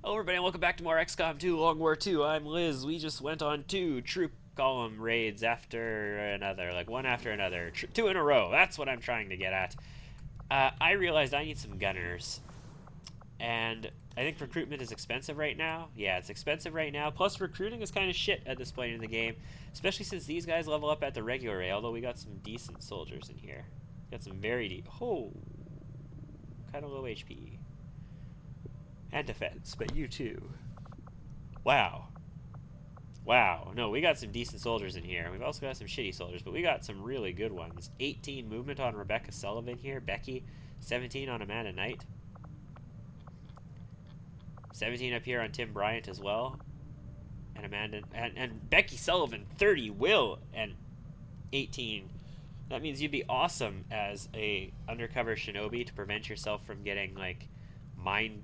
Hello everybody and welcome back to more XCOM 2 Long War 2. I'm Liz. We just went on 2 troop column raids after another, like one after another. Two in a row. That's what I'm trying to get at. I realized I need some gunners. And I think recruitment is expensive right now. Yeah, it's expensive right now. Plus recruiting is kind of shit at this point in the game. Especially since these guys level up at the regular rate, although we got some decent soldiers in here. Got some very deep... Oh, kind of low HP. And defense, but you too. Wow. Wow. No, we got some decent soldiers in here. We've also got some shitty soldiers, but we got some really good ones. 18 movement on Rebecca Sullivan here. Becky. 17 on Amanda Knight. 17 up here on Tim Bryant as well. And Amanda... And Becky Sullivan, 30. Will, and 18. That means you'd be awesome as a undercover shinobi to prevent yourself from getting, like, mind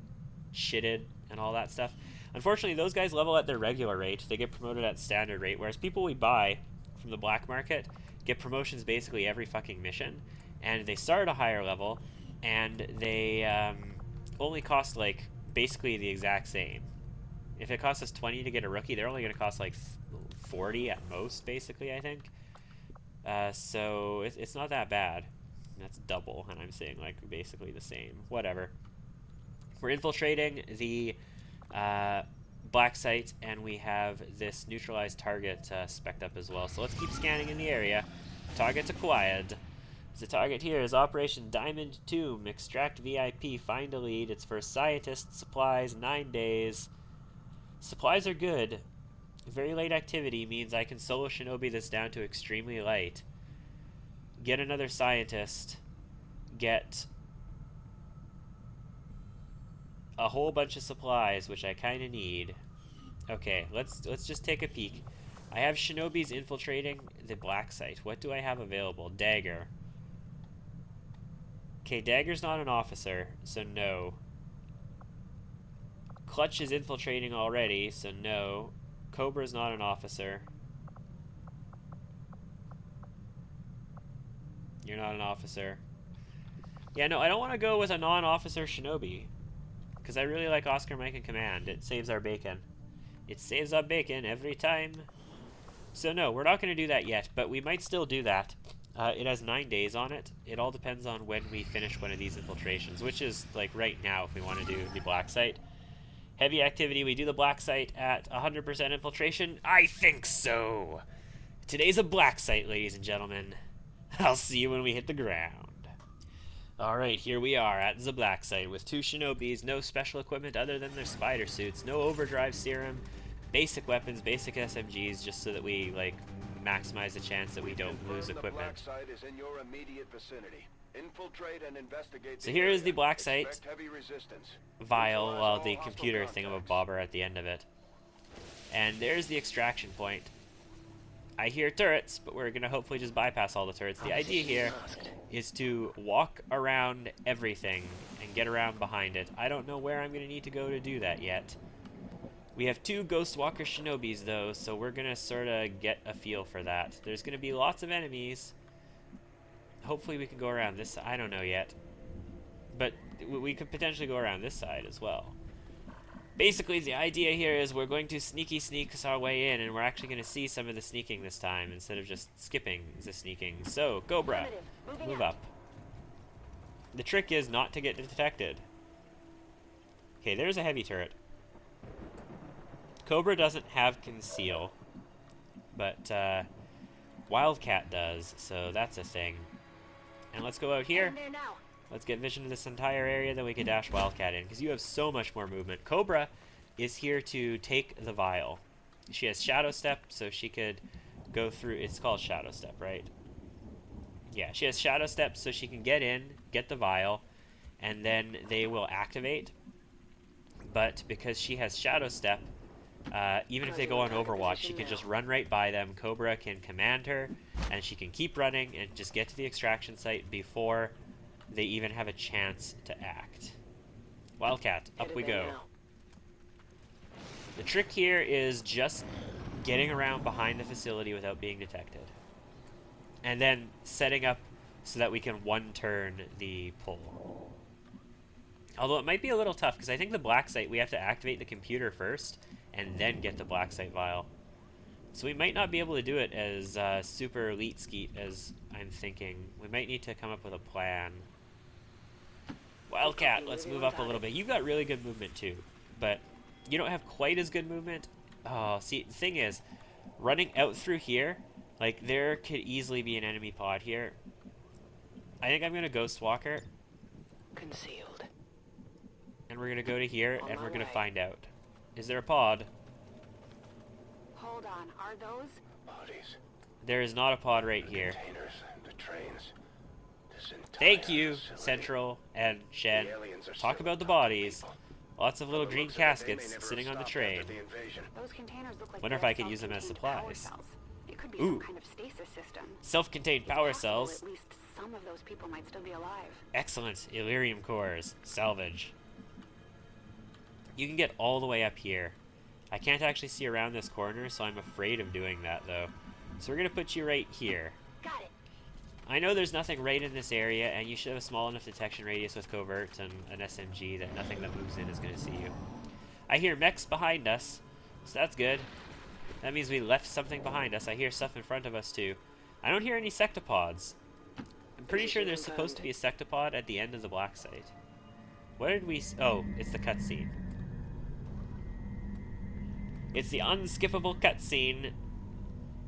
shitted and all that stuff. Unfortunately, those guys level at their regular rate. They get promoted at standard rate, whereas people we buy from the black market get promotions basically every fucking mission, and they start at a higher level, and they only cost, like, basically the exact same. If it costs us 20 to get a rookie, they're only going to cost, like, 40 at most, basically, I think. So it's not that bad. That's double, and I'm saying, like, basically the same. Whatever. We're infiltrating the black site, and we have this neutralized target spec'd up as well. So let's keep scanning in the area. Target acquired. The target here is Operation Diamond Tomb. Extract VIP. Find a lead. It's for scientists. Supplies. 9 days. Supplies are good. Very late activity means I can solo shinobi this down to extremely light. Get another scientist. Get a whole bunch of supplies, which I kind of need. Okay, let's just take a peek. I have shinobis infiltrating the black site. What do I have available? Dagger. Okay, Dagger's not an officer, so no. Clutch is infiltrating already, so no. Cobra's not an officer. You're not an officer. Yeah, no, I don't want to go with a non-officer shinobi, because I really like Oscar Mike in command. It saves our bacon. It saves our bacon every time. So no, we're not going to do that yet, but we might still do that. It has 9 days on it. It all depends on when we finish one of these infiltrations, which is, like, right now if we want to do the black site. Heavy activity, we do the black site at 100% infiltration? I think so! Today's a black site, ladies and gentlemen. I'll see you when we hit the ground. Alright, here we are at the black site with 2 shinobis, no special equipment other than their spider suits, no overdrive serum, basic weapons, basic SMGs, just so that we, like, maximize the chance that we don't lose equipment. So here is the black site vial, well, the computer thingamabobber at the end of it. And there's the extraction point. I hear turrets, but we're going to hopefully just bypass all the turrets. The idea here is to walk around everything and get around behind it. I don't know where I'm going to need to go to do that yet. We have 2 Ghostwalker Shinobis, though, so we're going to sort of get a feel for that. There's going to be lots of enemies. Hopefully we can go around this side. I don't know yet. But we could potentially go around this side as well. Basically, the idea here is we're going to sneak our way in, and we're actually going to see some of the sneaking this time, instead of just skipping the sneaking. So, Cobra, move up. The trick is not to get detected. Okay, there's a heavy turret. Cobra doesn't have conceal, but Wildcat does, so that's a thing. And let's go out here. Let's get vision of this entire area, then we can dash Wildcat in, because you have so much more movement. Cobra is here to take the vial. She has Shadow Step, so she could go through... It's called Shadow Step, right? Yeah, she has Shadow Step, so she can get in, get the vial, and then they will activate. But because she has Shadow Step, even if they go on Overwatch, she can just run right by them. Cobra can command her, and she can keep running and just get to the extraction site before they even have a chance to act. Wildcat, up we go. The trick here is just getting around behind the facility without being detected. And then setting up so that we can one-turn the pull. Although it might be a little tough, because I think the black site, we have to activate the computer first, and then get the black site vial. So we might not be able to do it as super elite skeet as I'm thinking. We might need to come up with a plan. Wildcat, let's move up a little bit. You've got really good movement too, but you don't have quite as good movement. Oh, see, the thing is, running out through here, like, there could easily be an enemy pod here. I think I'm going to Ghost Walker. Concealed. And we're going to go to here, and we're going to find out. Is there a pod? Hold on, are those? Bodies. There is not a pod right here. Containers, the trains. This entire Thank you, facility. Central and Shen. The aliens are Talk still about the abducting bodies. people. Lots of little By the green looks of it, they may caskets never sitting have on the stopped train. after the invasion. Those containers look like Wonder if they're I could use them as self-contained power supplies. cells. It could be Ooh. some kind of stasis system. Self-contained It's power possible cells. At least some of those people might still be alive. Excellent. Illyrium cores. Salvage. You can get all the way up here. I can't actually see around this corner, so I'm afraid of doing that, though. So we're going to put you right here. Got it. I know there's nothing right in this area, and you should have a small enough detection radius with covert and an SMG that nothing that moves in is going to see you. I hear mechs behind us, so that's good. That means we left something behind us. I hear stuff in front of us, too. I don't hear any sectopods. I'm pretty sure there's supposed to be a sectopod at the end of the black site. What did we... Oh, it's the cutscene. It's the unskippable cutscene.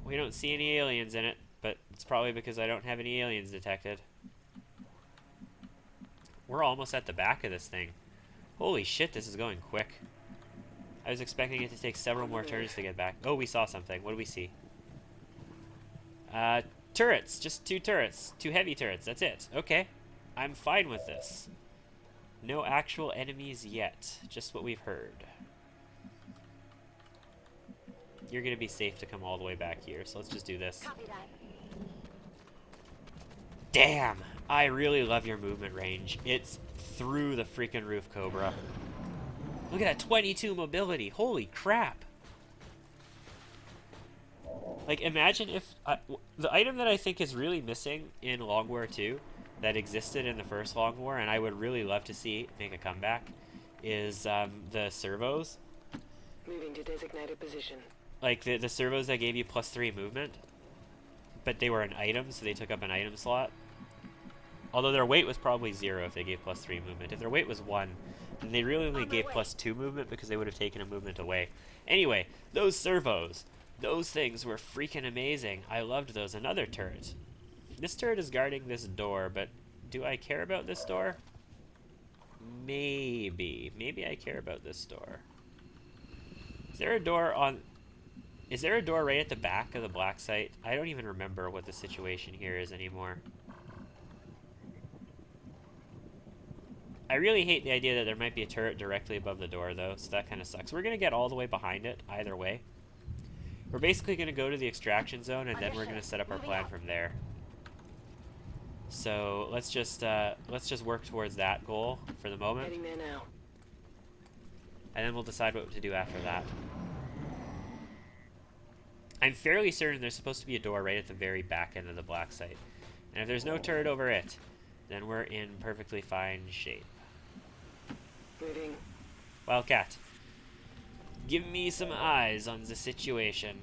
We don't see any aliens in it, but it's probably because I don't have any aliens detected. We're almost at the back of this thing. Holy shit, this is going quick. I was expecting it to take several more turns to get back. Oh, we saw something. What do we see? Turrets. Just 2 turrets. 2 heavy turrets. That's it. Okay. I'm fine with this. No actual enemies yet. Just what we've heard. You're going to be safe to come all the way back here, so let's just do this. Copy that. Damn! I really love your movement range. It's through the freaking roof, Cobra. Look at that 22 mobility. Holy crap! Like, imagine if... the item that I think is really missing in Long War 2 that existed in the first Long War, and I would really love to see make a comeback, is the servos. Moving to designated position. Like, the servos that gave you +3 movement, but they were an item, so they took up an item slot. Although their weight was probably 0 if they gave +3 movement. If their weight was 1, then they really only gave +2 movement because they would have taken a movement away. Anyway, those servos, those things were freaking amazing. I loved those. Another turret. This turret is guarding this door, but do I care about this door? Maybe. Maybe I care about this door. Is there a door on... Is there a door right at the back of the black site? I don't even remember what the situation here is anymore. I really hate the idea that there might be a turret directly above the door, though, so that kind of sucks. We're going to get all the way behind it, either way. We're basically going to go to the extraction zone, and then we're going to set up our plan from there. So let's just work towards that goal for the moment, Heading there now. and then we'll decide what to do after that. I'm fairly certain there's supposed to be a door right at the very back end of the black site. And if there's no turret over it, then we're in perfectly fine shape. Moving. Wildcat, give me some eyes on the situation.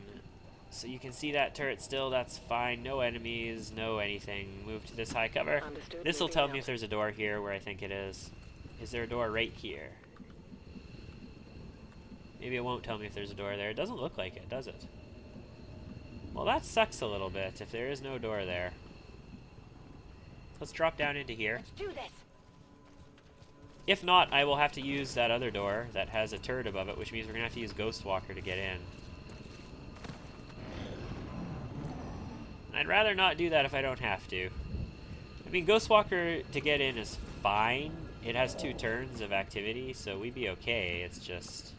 So you can see that turret still, that's fine. No enemies, no anything. Move to this high cover. Understood. This will Moving tell out. me if there's a door here where I think it is. Is there a door right here? Maybe it won't tell me if there's a door there. It doesn't look like it, does it? Well, that sucks a little bit if there is no door there. Let's drop down into here. Let's do this. If not, I will have to use that other door that has a turret above it, which means we're going to have to use Ghost Walker to get in. I'd rather not do that if I don't have to. I mean, Ghost Walker to get in is fine. It has 2 turns of activity, so we'd be okay. It's just...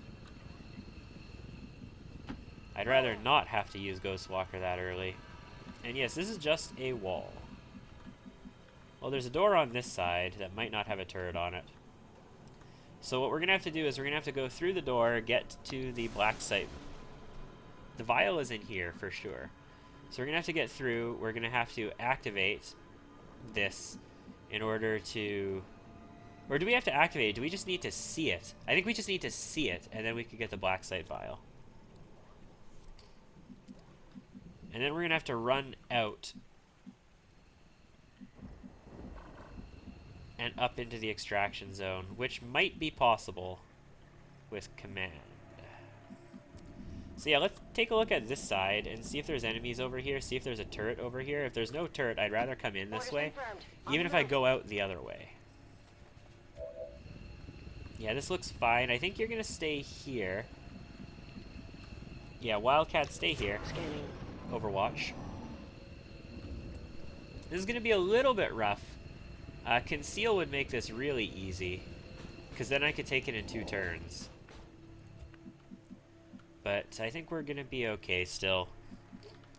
I'd rather not have to use Ghost Walker that early. And yes, this is just a wall. Well, there's a door on this side that might not have a turret on it. So what we're going to have to do is we're going to have to go through the door, get to the black site. The vial is in here for sure. So we're going to have to get through. We're going to have to activate this in order to Or do we have to activate it? Do we just need to see it? I think we just need to see it, and then we could get the black site vial. And then we're going to have to run out and up into the extraction zone, which might be possible with command. So yeah, let's take a look at this side and see if there's enemies over here, see if there's a turret over here. If there's no turret, I'd rather come in this way, even if I go out the other way. Yeah, this looks fine. I think you're going to stay here. Yeah, Wildcat, stay here. Scanning. Overwatch. This is going to be a little bit rough. Conceal would make this really easy, because then I could take it in 2 turns. But I think we're going to be okay still.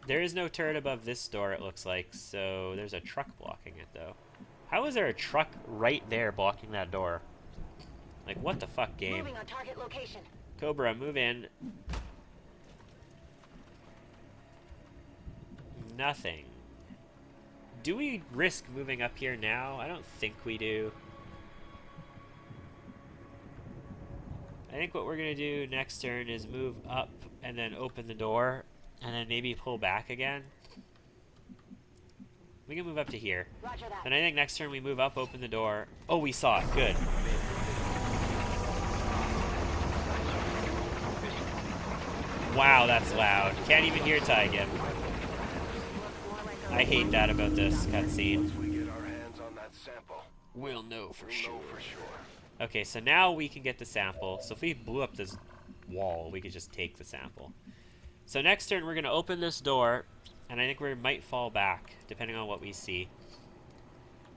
There is no turret above this door, it looks like, so there's a truck blocking it, though. How is there a truck right there blocking that door? Like, what the fuck, game? Moving on target location. Cobra, move in. Nothing. Do we risk moving up here now? I don't think we do. I think what we're going to do next turn is move up and then open the door and then maybe pull back again. We can move up to here. Roger that. And I think next turn we move up, open the door. Oh, we saw it. Good. Wow, that's loud. Can't even hear Tygan. I hate that about this cutscene. Once we get our hands on that sample, We'll know for we'll sure. know for sure. Okay, so now we can get the sample. So if we blew up this wall, we could just take the sample. So next turn, we're going to open this door, and I think we might fall back, depending on what we see.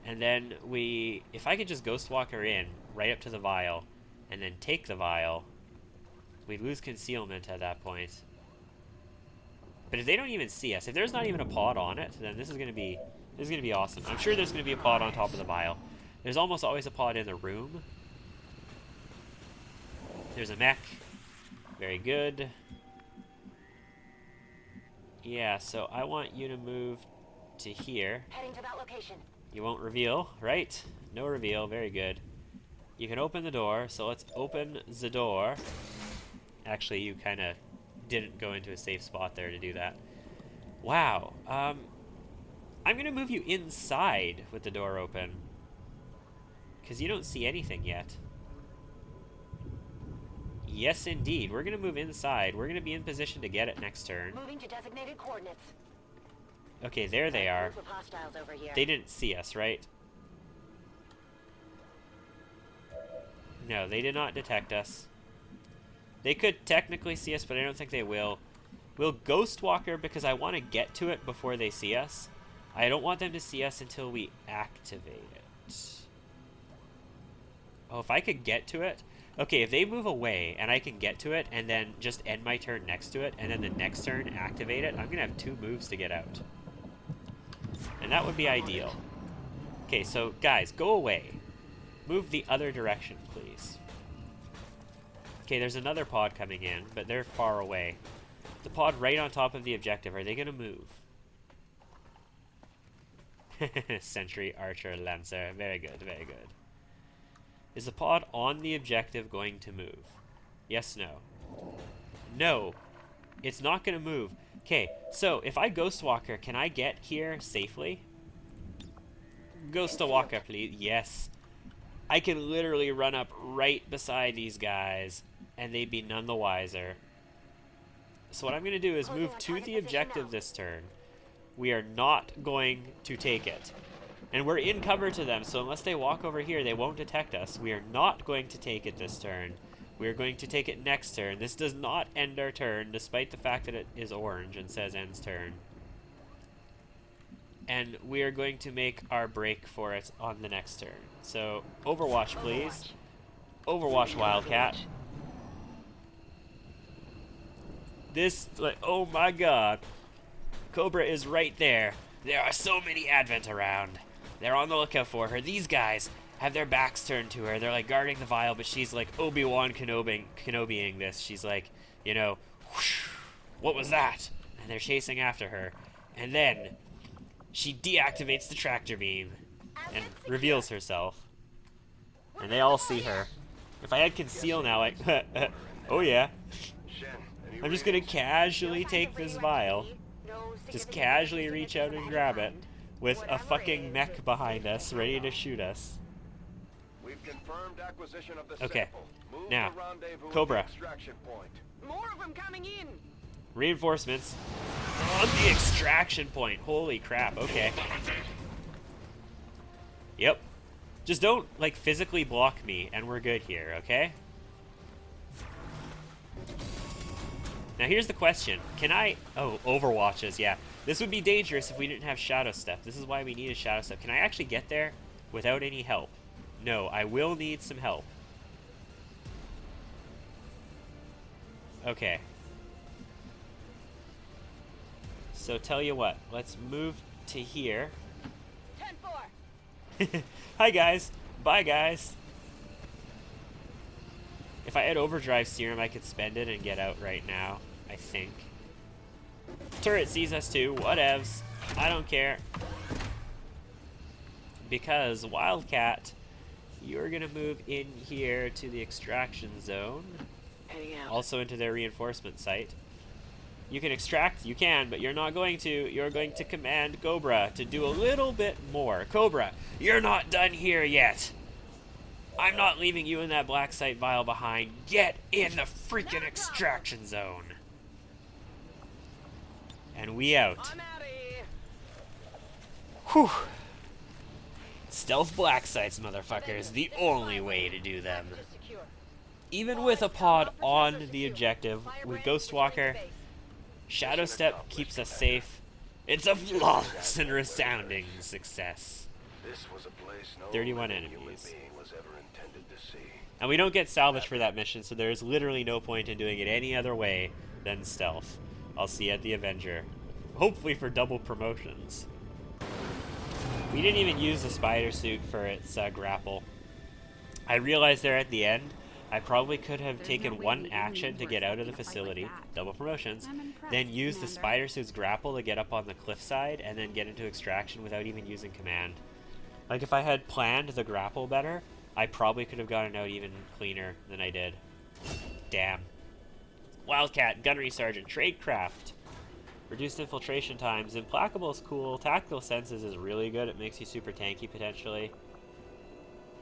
And then if I could just Ghost Walker in, right up to the vial, and then take the vial, we lose concealment at that point. But if they don't even see us, if there's not even a pod on it, then this is going to be awesome. I'm sure there's going to be a pod on top of the vial. There's almost always a pod in the room. There's a mech. Very good. Yeah, so I want you to move to here. Heading to that location. You won't reveal, right? No reveal, very good. You can open the door, so let's open the door. Actually, you kind of didn't go into a safe spot there to do that. Wow. I'm going to move you inside with the door open, because you don't see anything yet. Yes, indeed. We're going to move inside. We're going to be in position to get it next turn. Moving to designated coordinates. Okay, there they are. Group of hostiles over here. They didn't see us, right? No, they did not detect us. They could technically see us, but I don't think they will. We'll Ghost Walker because I want to get to it before they see us. I don't want them to see us until we activate it. Oh, if I could get to it... Okay, if they move away and I can get to it and then just end my turn next to it and then the next turn activate it, I'm going to have 2 moves to get out. And that would be ideal. Okay, so guys, go away. Move the other direction, please. Okay, there's another pod coming in, but they're far away. The pod right on top of the objective, are they going to move? Sentry, Archer, Lancer. Very good, very good. Is the pod on the objective going to move? Yes, no. No. It's not going to move. Okay, so if I Ghost Walker, can I get here safely? Ghost Walker, please. Yes. I can literally run up right beside these guys, and they'd be none the wiser. So what I'm going to do is move to the objective this turn. We are not going to take it. And we're in cover to them, so unless they walk over here, they won't detect us. We are not going to take it this turn. We are going to take it next turn. This does not end our turn, despite the fact that it is orange and says ends turn. And we are going to make our break for it on the next turn. So, Overwatch, please. Overwatch, Wildcat. This, like, oh my god. Cobra is right there. There are so many Advent around. They're on the lookout for her. These guys have their backs turned to her. They're like guarding the vial, but she's like Obi-Wan Kenobiing this. She's like, you know, whoosh, what was that? And they're chasing after her. And then she deactivates the tractor beam and reveals herself. And they all see her. If I had conceal now, like, oh yeah. I'm just gonna casually take this vial. Just casually reach out and grab it. With a fucking mech behind us, ready to shoot us. We've confirmed acquisition of the Okay. sample. Move Now, to rendezvous at Cobra. the extraction point. More of them coming in. Reinforcements on the extraction point. Holy crap, okay. Yep. Just don't, like, physically block me, and we're good here, okay? Now here's the question. Can I... Oh, overwatches, yeah. This would be dangerous if we didn't have shadow step. This is why we need a shadow step. Can I actually get there without any help? No, I will need some help. Okay. So tell you what, let's move to here. 10-4. Hi guys. Bye guys. If I had overdrive serum, I could spend it and get out right now, I think. Turret sees us too, whatevs. I don't care. Because Wildcat, you're gonna move in here to the extraction zone. Heading out. Also into their reinforcement site. You can extract, you can, but you're not going to. You're going to command Cobra to do a little bit more. Cobra, you're not done here yet. I'm not leaving you in that black site vial behind. Get in the freaking extraction zone. And we out. I'm outta Whew. Stealth black sites, motherfuckers. The only way to do them. secure. Even with a pod on the objective, with Ghostwalker, Shadow Step keeps us safe. It's a flawless and resounding success. This was a place no 31 living human enemies. being was ever intended to see. And we don't get salvage for that mission, so there's literally no point in doing it any other way than stealth. I'll see you at the Avenger. Hopefully for double promotions. We didn't even use the spider suit for its grapple. I realized there at the end, I probably could have taken one action to get out of the facility, double promotions, then use the spider suit's grapple to get up on the cliffside, and then get into extraction without even using command. Like, if I had planned the grapple better, I probably could have gotten out even cleaner than I did. Damn. Wildcat, Gunnery Sergeant, Tradecraft. Reduced infiltration times. Implacable is cool. Tactical Senses is really good. It makes you super tanky, potentially.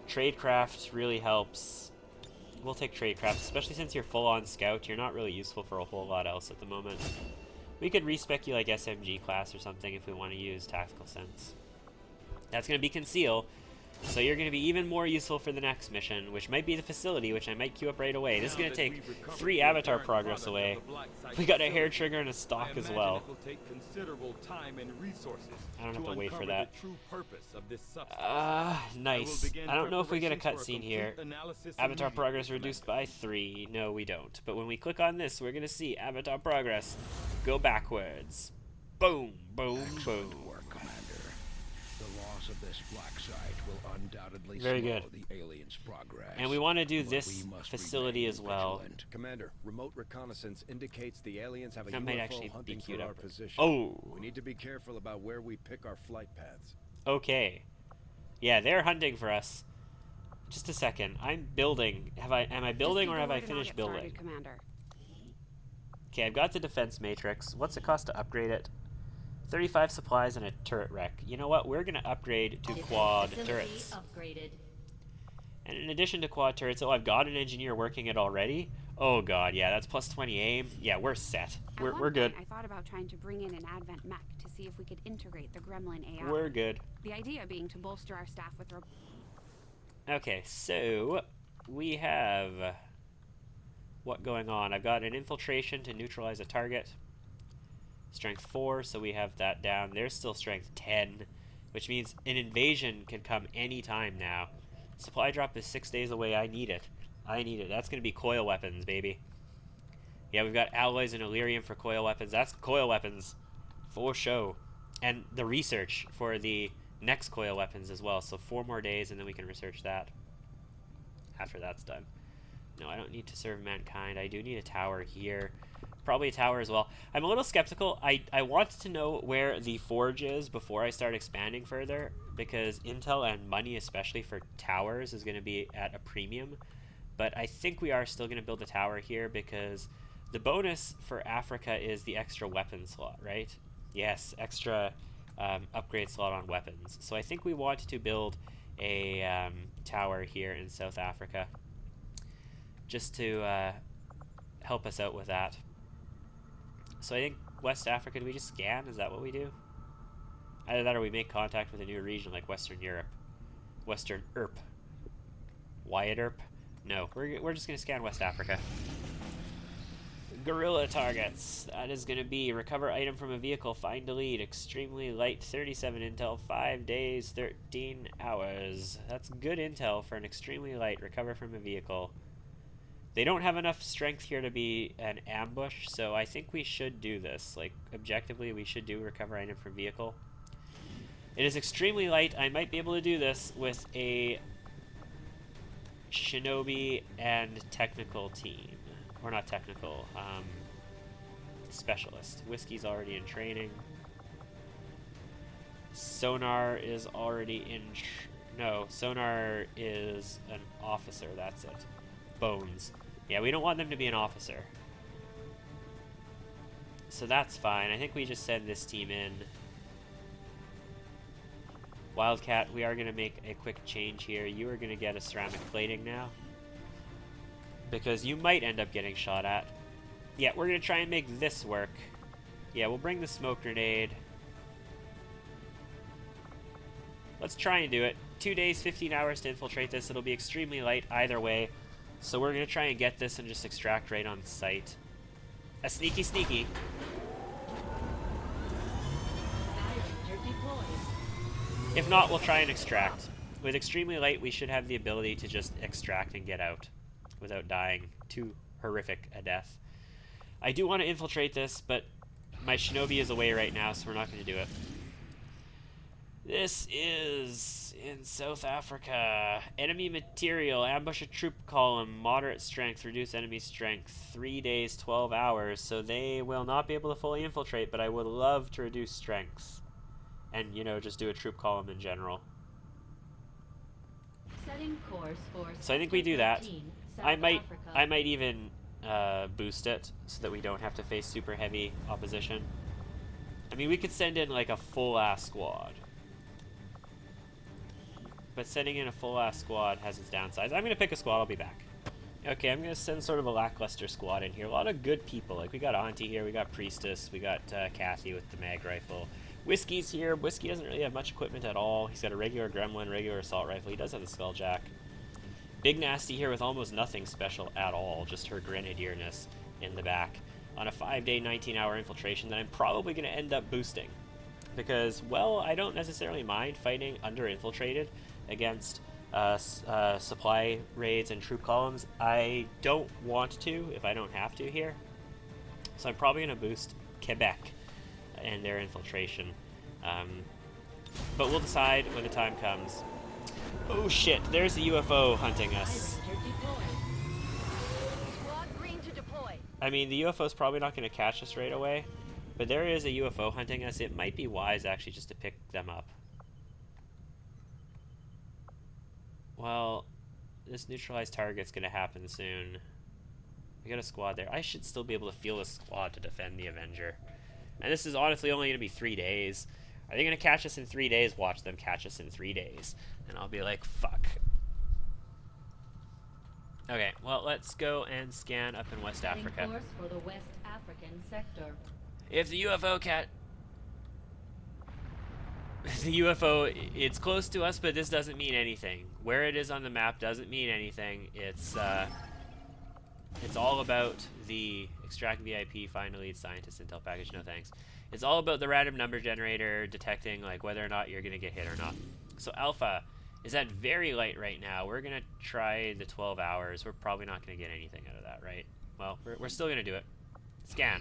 Tradecraft really helps. We'll take Tradecraft, especially since you're full-on scout. You're not really useful for a whole lot else at the moment. We could respec you like SMG class or something if we want to use Tactical Sense. That's going to be Conceal, so you're going to be even more useful for the next mission, which might be the facility, which I might queue up right away. This is going to take 3 avatar progress away. We got a hair trigger and a stock as well. I don't have to wait for that. Nice. I don't know if we get a cutscene here. Avatar progress reduced by 3. No, we don't. But when we click on this, we're going to see avatar progress go backwards. Boom, boom, boom. Of this black site will undoubtedly Very slow good. the aliens' progress. And we want to do But this we must facility remain as well. vigilant. Commander, remote reconnaissance indicates the aliens have a That might UFO actually be hunting queued for our up. position. Oh, We need to be careful about where we pick our flight paths. okay. Yeah, they're hunting for us. Just a second. I'm building. Am I building or have I finished building? Commander. Okay, I've got the defense matrix. What's it cost to upgrade it? 35 supplies and a turret wreck. You know what? We're going to upgrade to quad turrets. Upgraded. And in addition to quad turrets, oh, I've got an engineer working it already. Oh god, yeah, that's plus 20 aim. Yeah, we're set. We're good. I thought about trying to bring in an advent mech to see if we could integrate the gremlin AI. We're good. The idea being to bolster our staff with Okay, so we have what going on? I've got an infiltration to neutralize a target. Strength 4, so we have that down. There's still strength 10, which means an invasion can come anytime now. Supply drop is 6 days away. I need it. I need it. That's going to be coil weapons, baby. Yeah, we've got alloys and Illyrium for coil weapons. That's coil weapons for show. And the research for the next coil weapons as well. So 4 more days, and then we can research that after that's done. No, I don't need to serve mankind. I do need a tower here. Probably a tower as well. I'm a little skeptical. I want to know where the forge is before I start expanding further. because intel and money, especially for towers, is going to be at a premium. But I think we are still going to build a tower here because the bonus for Africa is the extra weapon slot, right? Yes, extra upgrade slot on weapons. So I think we want to build a tower here in South Africa just to help us out with that. So I think West Africa, do we just scan? Is that what we do? Either that or we make contact with a new region like Western Europe. Western Erp. Wyatt Erp? No, we're just going to scan West Africa. Guerrilla targets. That is going to be recover item from a vehicle, find a lead, extremely light, 37 intel, 5 days, 13 hours. That's good intel for an extremely light recover from a vehicle. They don't have enough strength here to be an ambush, so I think we should do this. Like, objectively, we should do recover item from vehicle. It is extremely light. I might be able to do this with a shinobi and technical team. Or not technical, specialist. Whiskey's already in training. Sonar is already in... no, Sonar is an officer, that's it. Bones. Yeah, we don't want them to be an officer. So that's fine. I think we just send this team in. Wildcat, we are going to make a quick change here. You are going to get a ceramic plating now, because you might end up getting shot at. Yeah, we're going to try and make this work. Yeah, we'll bring the smoke grenade. Let's try and do it. 2 days, 15 hours to infiltrate this. It'll be extremely light either way. So we're going to try and get this and just extract right on site. A sneaky sneaky. If not, we'll try and extract. With extremely light, we should have the ability to just extract and get out without dying too horrific a death. I do want to infiltrate this, but my shinobi is away right now, so we're not going to do it. This is in South Africa. Enemy material, ambush a troop column, moderate strength, reduce enemy strength, 3 days, 12 hours, so they will not be able to fully infiltrate, but I would love to reduce strength. And, you know, just do a troop column in general. Setting course for so I think we do that. I might Africa. even boost it so that we don't have to face super heavy opposition. I mean, we could send in like a full-ass squad. But sending in a full-ass squad has its downsides. I'm going to pick a squad. I'll be back. Okay, I'm going to send sort of a lackluster squad in here. A lot of good people. Like, we got Auntie here. We got Priestess. We got Kathy with the mag rifle. Whiskey's here. Whiskey doesn't really have much equipment at all. He's got a regular gremlin, regular assault rifle. He does have the skulljack. Big Nasty here with almost nothing special at all. Just her grenadierness in the back. On a 5-day, 19-hour infiltration that I'm probably going to end up boosting. Because, well, I don't necessarily mind fighting under-infiltrated against supply raids and troop columns. I don't want to if I don't have to here. So I'm probably going to boost Quebec and their infiltration. But we'll decide when the time comes. Oh shit, there's a UFO hunting us. Squad green to deploy. I mean, the UFO's probably not going to catch us right away, but there is a UFO hunting us. It might be wise actually just to pick them up. Well, this neutralized target's going to happen soon. We got a squad there. I should still be able to field a squad to defend the Avenger. And this is honestly only going to be 3 days. Are they going to catch us in 3 days? Watch them catch us in 3 days. And I'll be like, fuck. Okay, well, let's go and scan up in West Setting Africa. course for the West African sector. If the UFO the UFO, it's close to us, but this doesn't mean anything. Where it is on the map doesn't mean anything. It's all about the extract VIP, find a lead, scientist, intel package, no thanks. It's all about the random number generator detecting like whether or not you're going to get hit or not. So Alpha is at very light right now. We're going to try the 12 hours. We're probably not going to get anything out of that, right? Well, we're still going to do it. Scan.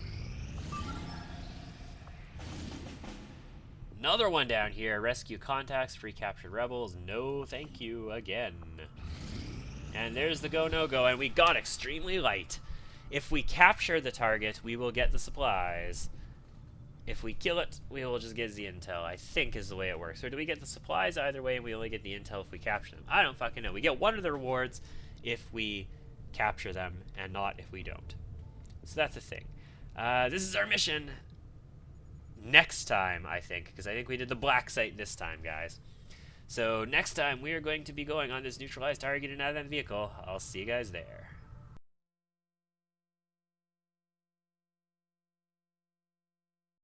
Another one down here. Rescue contacts, free captured rebels. No thank you again. And there's the go, no go, and we got extremely light. If we capture the target, we will get the supplies. If we kill it, we will just get the intel, I think is the way it works. Or do we get the supplies either way and we only get the intel if we capture them? I don't fucking know. We get one of the rewards if we capture them and not if we don't. So that's the thing. This is our mission next time, I think, because I think we did the black site this time, guys. So next time we are going to be going on this neutralized target and advent vehicle. I'll see you guys there.